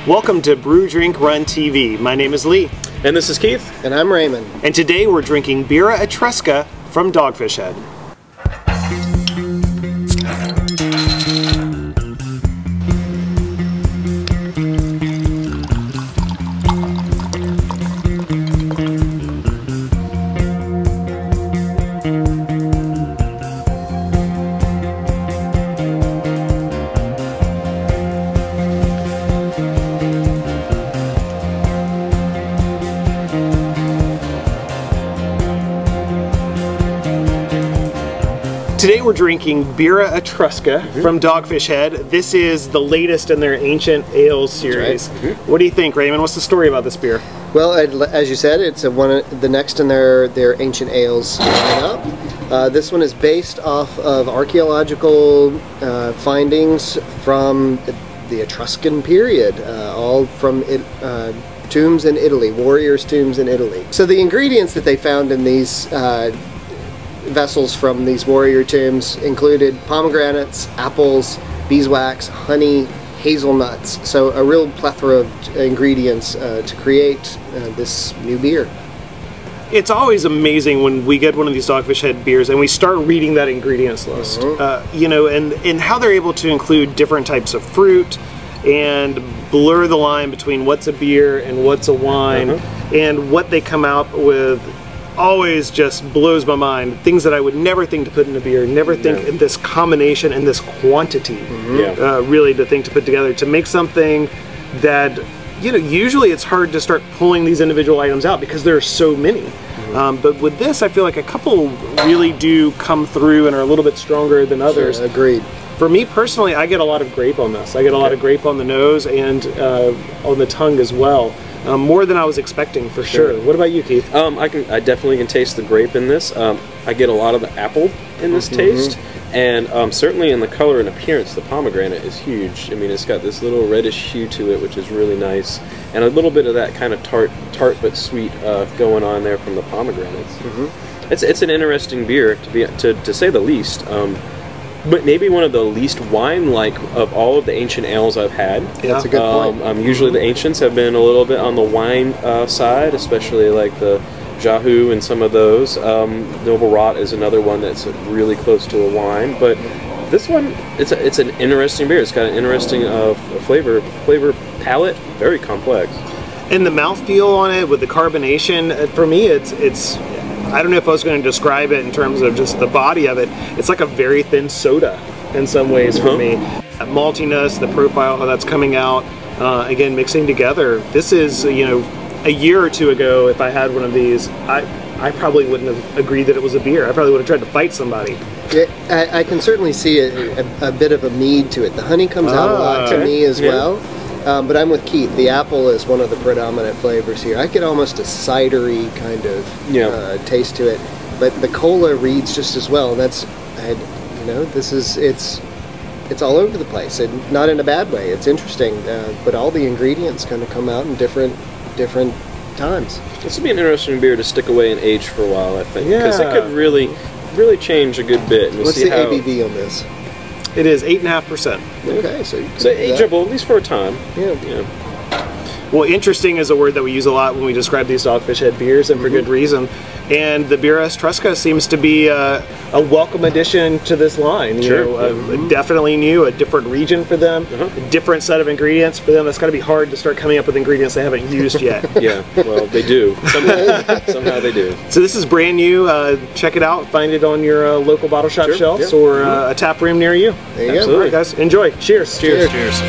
Welcome to Brew, Drink, Run TV. My name is Lee. And this is Keith. And I'm Raymond. And today we're drinking Birra Etrusca from Dogfish Head. Today we're drinking Birra Etrusca from Dogfish Head. This is the latest in their Ancient Ales series. Right. What do you think, Raymond? What's the story about this beer? Well, as you said, it's the next in their Ancient Ales lineup. This one is based off of archaeological findings from the Etruscan period, all from tombs in Italy, warriors' tombs in Italy. So the ingredients that they found in these vessels from these warrior tombs included pomegranates, apples, beeswax, honey, hazelnuts. So a real plethora of ingredients to create this new beer. It's always amazing when we get one of these Dogfish Head beers and we start reading that ingredients list. You know, and how they're able to include different types of fruit and blur the line between what's a beer and what's a wine, and what they come out with always just blows my mind. Things that I would never think to put in a beer, never think in this combination and this quantity, really to think to put together to make something that, you know, usually it's hard to start pulling these individual items out because there are so many. But with this, I feel like a couple really do come through and are a little bit stronger than others. Sure, agreed. For me personally, I get a lot of grape on this. I get a lot of grape on the nose and on the tongue as well. More than I was expecting, for sure. What about you, Keith? I definitely can taste the grape in this. I get a lot of the apple in this taste, and certainly in the color and appearance, the pomegranate is huge. I mean, it's got this little reddish hue to it, which is really nice, and a little bit of that kind of tart but sweet going on there from the pomegranates. It's an interesting beer to say the least. But maybe one of the least wine-like of all of the ancient ales I've had. Yeah. That's a good point. Usually the ancients have been a little bit on the wine side, especially like the Jahu and some of those. Noble Rot is another one that's really close to a wine. But this one, it's an interesting beer. It's got an interesting flavor palette, very complex. And the mouthfeel on it with the carbonation, for me, it's I don't know if I was going to describe it in terms of just the body of it. It's like a very thin soda in some ways for me. That maltiness, the profile, how that's coming out, again, mixing together. This is, you know, a year or two ago, if I had one of these, I probably wouldn't have agreed that it was a beer. I probably would have tried to fight somebody. Yeah, I can certainly see a bit of a mead to it. The honey comes out a lot to me as well. But I'm with Keith. The apple is one of the predominant flavors here. I get almost a cidery kind of taste to it, but the cola reads just as well. And that's, you know, it's all over the place, and not in a bad way. It's interesting, but all the ingredients kind of come out in different times. This would be an interesting beer to stick away and age for a while, I think, because it could really change a good bit. And What's the ABV on this? It is 8.5%. Okay, so ageable, at least for a time. Yeah. Well, interesting is a word that we use a lot when we describe these Dogfish Head beers, and for good reason. And the Birra Etrusca seems to be a welcome addition to this line. You know, definitely new, a different region for them, a different set of ingredients for them. That's got to be hard to start coming up with ingredients they haven't used yet. Yeah, well, they do. Somehow they do. So this is brand new. Check it out. Find it on your local bottle shop shelves or a tap room near you. There you go. All right, guys. Enjoy. Cheers. Cheers. Cheers.